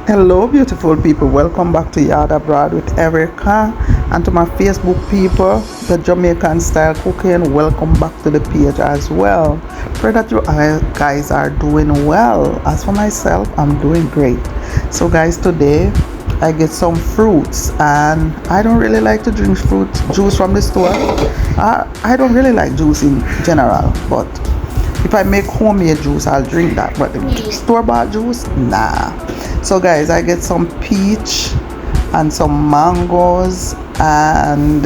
Hello, beautiful people. Welcome back to Yard Abroad with Erica, and to my Facebook people, the Jamaican style cooking. Welcome back to the page as well. Pray that you guys are doing well. As for myself, I'm doing great. So, guys, today I get some fruits, and I don't really like to drink fruit juice from the store. I don't really like juice in general, but if I make homemade juice, I'll drink that. But store-bought juice, nah. So guys, I get some peach and some mangoes and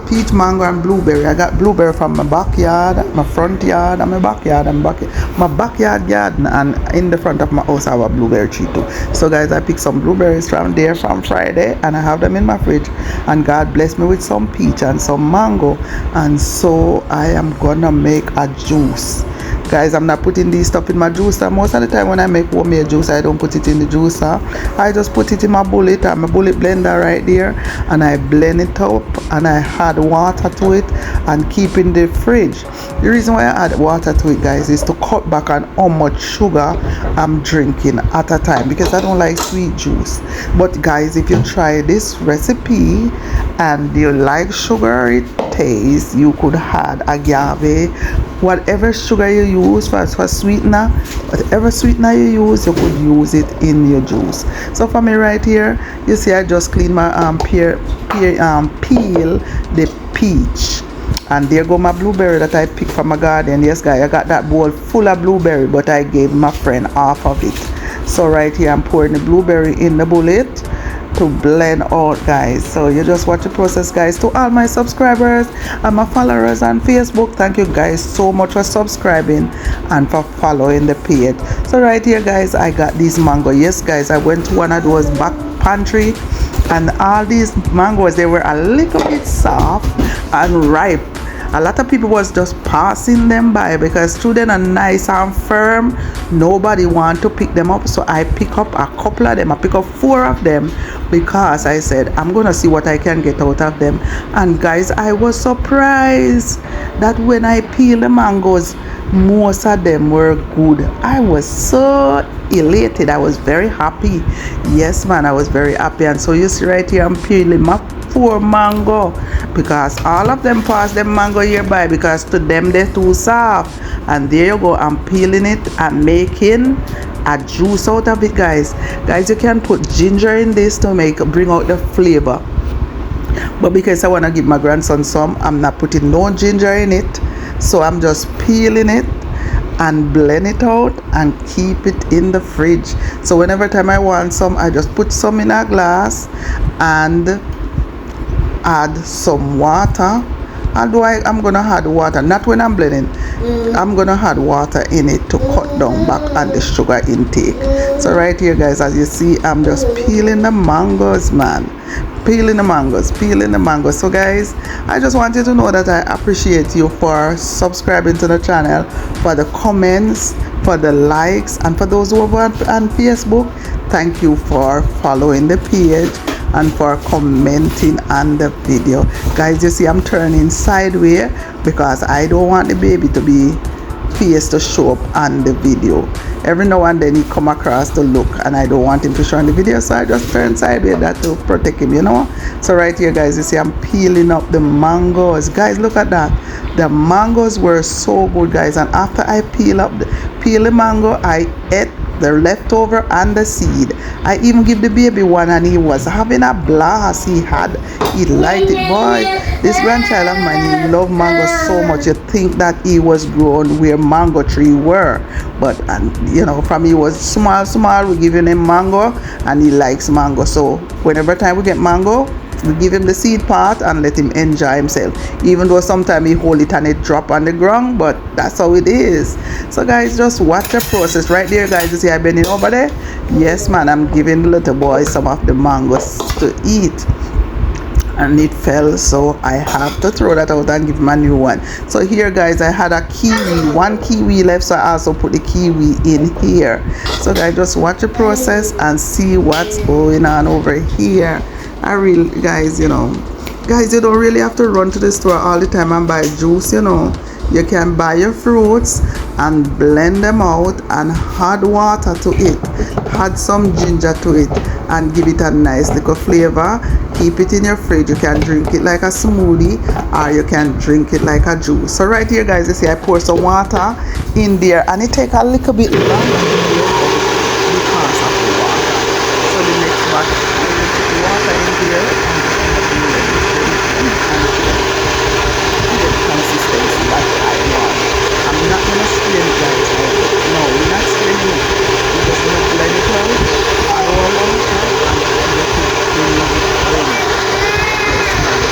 peach, mango, and blueberry. I got blueberry from my backyard, my front yard, and my backyard, and my backyard garden, and in the front of my house I have a blueberry tree too. So guys, I picked some blueberries from there from Friday, and I have them in my fridge. And God blessed me with some peach and some mango, and so I am gonna make a juice. Guys, I'm not putting these stuff in my juicer. Most of the time when I make homemade juice, I don't put it in the juicer. I just put it in my bullet and my bullet blender right there, and I blend it up, and I add water to it and keep in the fridge. The reason why I add water to it, guys, is to cut back on how much sugar I'm drinking at a time, because I don't like sweet juice. But guys, if you try this recipe and you like sugary taste, you could add agave, whatever sugar you use for sweetener, whatever sweetener you use, you could use it in your juice. So for me right here, you see I just clean my peel the peach, and there go my blueberry that I picked from my garden. Yes guys, I got that bowl full of blueberry, but I gave my friend half of it. So right here I'm pouring the blueberry in the bullet to blend out, guys. So you just watch the process, guys. To all my subscribers and my followers on Facebook, thank you guys so much for subscribing and for following the page. So right here, guys, I got these mango. Yes guys, I went to one of those back pantry, and all these mangoes, they were a little bit soft and ripe. A lot of people was just passing them by because through them are nice and firm. Nobody want to pick them up. So I pick up a couple of them. I pick up 4 of them because I said I'm gonna see what I can get out of them. And guys, I was surprised that when I peel the mangoes, most of them were good. I was so elated. I was very happy. Yes man, I was very happy. And so you see right here, I'm peeling my 4 mango, because all of them pass them mango here by, because to them they're too soft. And there you go, I'm peeling it and making a juice out of it, guys. You can put ginger in this to bring out the flavor, but because I want to give my grandson some, I'm not putting no ginger in it. So I'm just peeling it and blend it out and keep it in the fridge. So whenever time I want some, I just put some in a glass and add some water. Although I'm gonna add water, not when I'm blending. I'm gonna add water in it to cut down back on the sugar intake. So right here, guys, as you see, I'm just peeling the mangoes, man. Peeling the mangoes. So guys, I just wanted to know that I appreciate you for subscribing to the channel, for the comments, for the likes, and for those who are on Facebook, thank you for following the page and for commenting on the video. Guys, you see I'm turning sideways because I don't want the baby to be face to show up on the video. Every now and then he come across to look, and I don't want him to show in the video, so I just turn sideways, that to protect him, you know. So right here, guys, you see I'm peeling up the mangoes. Guys, look at that. The mangoes were so good, guys, and after I peel the mango, I ate the leftover and the seed. I even give the baby one, and he was having a blast. He liked it. Boy, this grandchild of mine, he loved mango so much. You think that he was grown where mango tree were, but you know, from he was small, we giving him mango, and he likes mango. So whenever time we get mango, we give him the seed part and let him enjoy himself, even though sometimes he hold it and it drop on the ground, but that's how it is. So guys, just watch the process. Right there, guys, you see I bending over there. Yes man, I'm giving the little boy some of the mangoes to eat, and it fell, so I have to throw that out and give him a new one. So here, guys, I had a kiwi, 1 kiwi left, so I also put the kiwi in here. So guys, just watch the process and see what's going on over here. Guys, you know, guys, you don't really have to run to the store all the time and buy juice, you know. You can buy your fruits and blend them out and add water to it, add some ginger to it, and give it a nice little flavor. Keep it in your fridge. You can drink it like a smoothie, or you can drink it like a juice. So right here, guys, you see I pour some water in there, and it take a little bit longer because of the water. So the next batch, I will put the water in here and get the consistency that I want. I'm not gonna strain it, guys. No, we're not straining it. We're just gonna blend it out, add our water, and let it blend.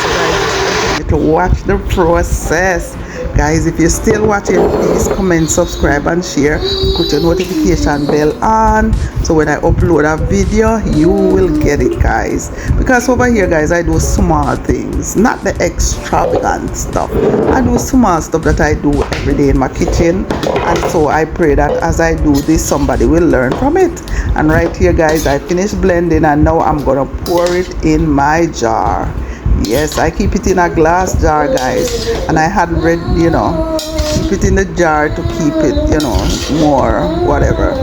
So guys, just continue to watch the process. Guys, if you're still watching, please comment, subscribe, and share. Put your notification bell on, so when I upload a video, you will get it, guys. Because over here, guys, I do small things, not the extravagant stuff. I do small stuff that I do every day in my kitchen, and so I pray that as I do this, somebody will learn from it. And right here, guys, I finished blending, and now I'm gonna pour it in my jar. Yes, I keep it in a glass jar, guys, and I had read, keep it in the jar to keep it, more whatever.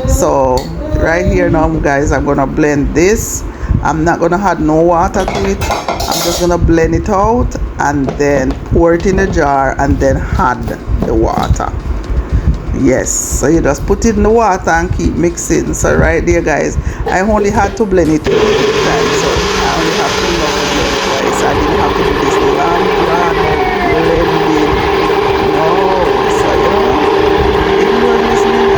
So right here now, guys, I'm gonna blend this. I'm not gonna add no water to it. I'm just gonna blend it out and then pour it in the jar and then add the water. Yes, so you just put it in the water and keep mixing. So right there, guys, I only had to blend it 2 times, so I only have to blend it twice. I didn't have to do this long blending. No, so if you were listening,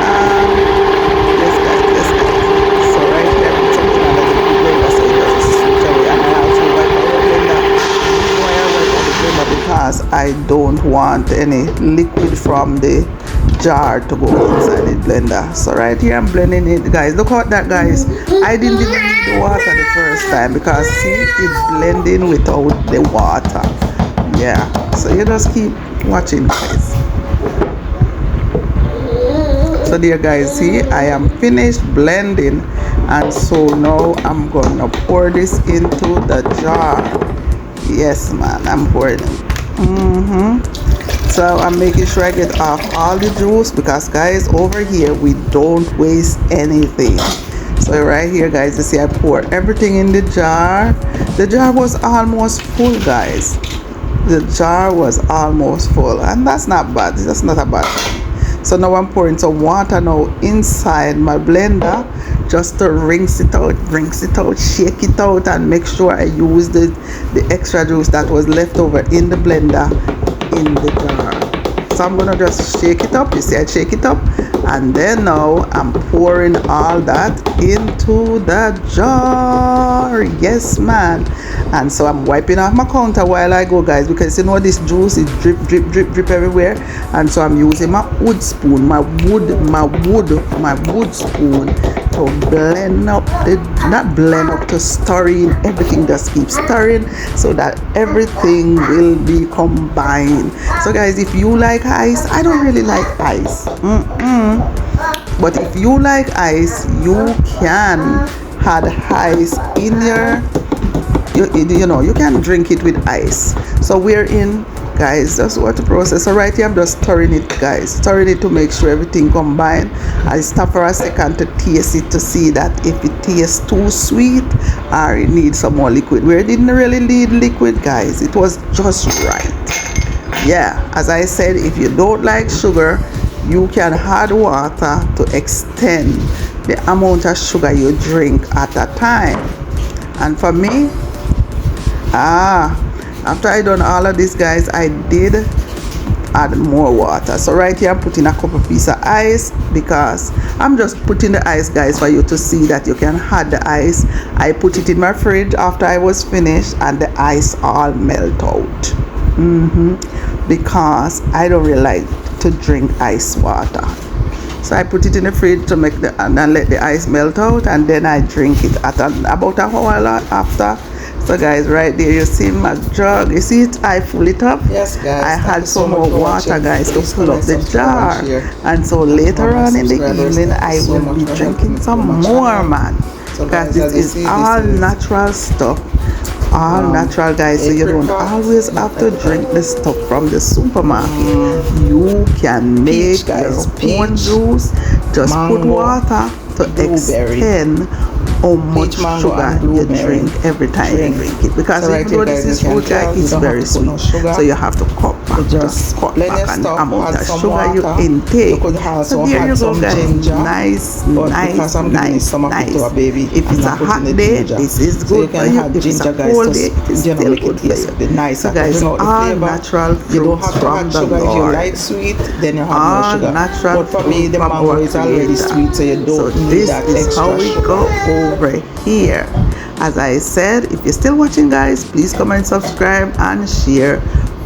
yes guys. So right here, I'm something under the blender, so it doesn't switch away, and I have to wipe out the blender before I wipe out the blender, because I don't want any liquid from the jar to go inside the blender. So right here I'm blending it, guys. Look at that, guys. I didn't even need the water the first time, because see, it's blending without the water. Yeah, so you just keep watching, guys. So there, guys, see, I am finished blending, and so now I'm gonna pour this into the jar. Yes, man, I'm pouring it. So I'm making sure I get off all the juice, because guys, over here we don't waste anything. So right here, guys, you see I pour everything in the jar. The jar was almost full, guys. The jar was almost full, and that's not bad. That's not a bad thing. So now I'm pouring some water now inside my blender, just to rinse it out, shake it out, and make sure I use the extra juice that was left over in the blender in the jar. So I'm gonna just shake it up. You see I shake it up, and then now I'm pouring all that into the jar. Yes, man. And so I'm wiping off my counter while I go, guys, because this juice is drip everywhere. And so I'm using my wood spoon, my wood spoon, to blend up to stir in everything. Just keep stirring so that everything will be combined. So guys, if you like ice, I don't really like ice, but if you like ice, you can add ice in your, you can drink it with ice. So we're in, guys, that's what the process. So right here I'm just stirring it, guys, stirring it to make sure everything combined. I stop for a second to taste it, to see that if it tastes too sweet or it needs some more liquid. Where it didn't really need liquid, guys, it was just right. Yeah, as I said, if you don't like sugar, you can add water to extend the amount of sugar you drink at a time. And for me, after I done all of this, guys, I did add more water. So right here I'm putting a couple piece of ice, because I'm just putting the ice, guys, for you to see that you can add the ice. I put it in my fridge after I was finished, and the ice all melt out. Because I don't really like to drink ice water. So I put it in the fridge to make and then let the ice melt out, and then I drink it at about an hour after. So guys, right there you see my jug. You see it? I fill it up. Yes, guys. I had some more water, guys, to fill up the jar. And so later on in the evening, I will be drinking some more, man. Because this is all natural stuff all natural, guys, so you don't always have to drink the stuff from the supermarket. You can make your own juice. Just put water to extend how much sugar you drink every time you drink it, because even though this is fruit, like, it's very sweet, so you have to cut back on the amount of sugar you intake. So there you go, guys. Nice. If it's a hot day, this is good for you. If it's a cold day, it's still good for you. So guys, all natural fruits from the Lord. If you like sweet, then you have all no sugar. natural, but for me, the from mango our is already Creator. sweet, so you don't So need this that is extra how we sugar. go over here. As I said, if you're still watching, guys, please comment, subscribe, and share.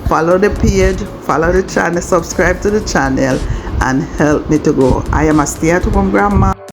Follow the page, follow the channel, subscribe to the channel, and help me to grow. I am a stay-at-home grandma.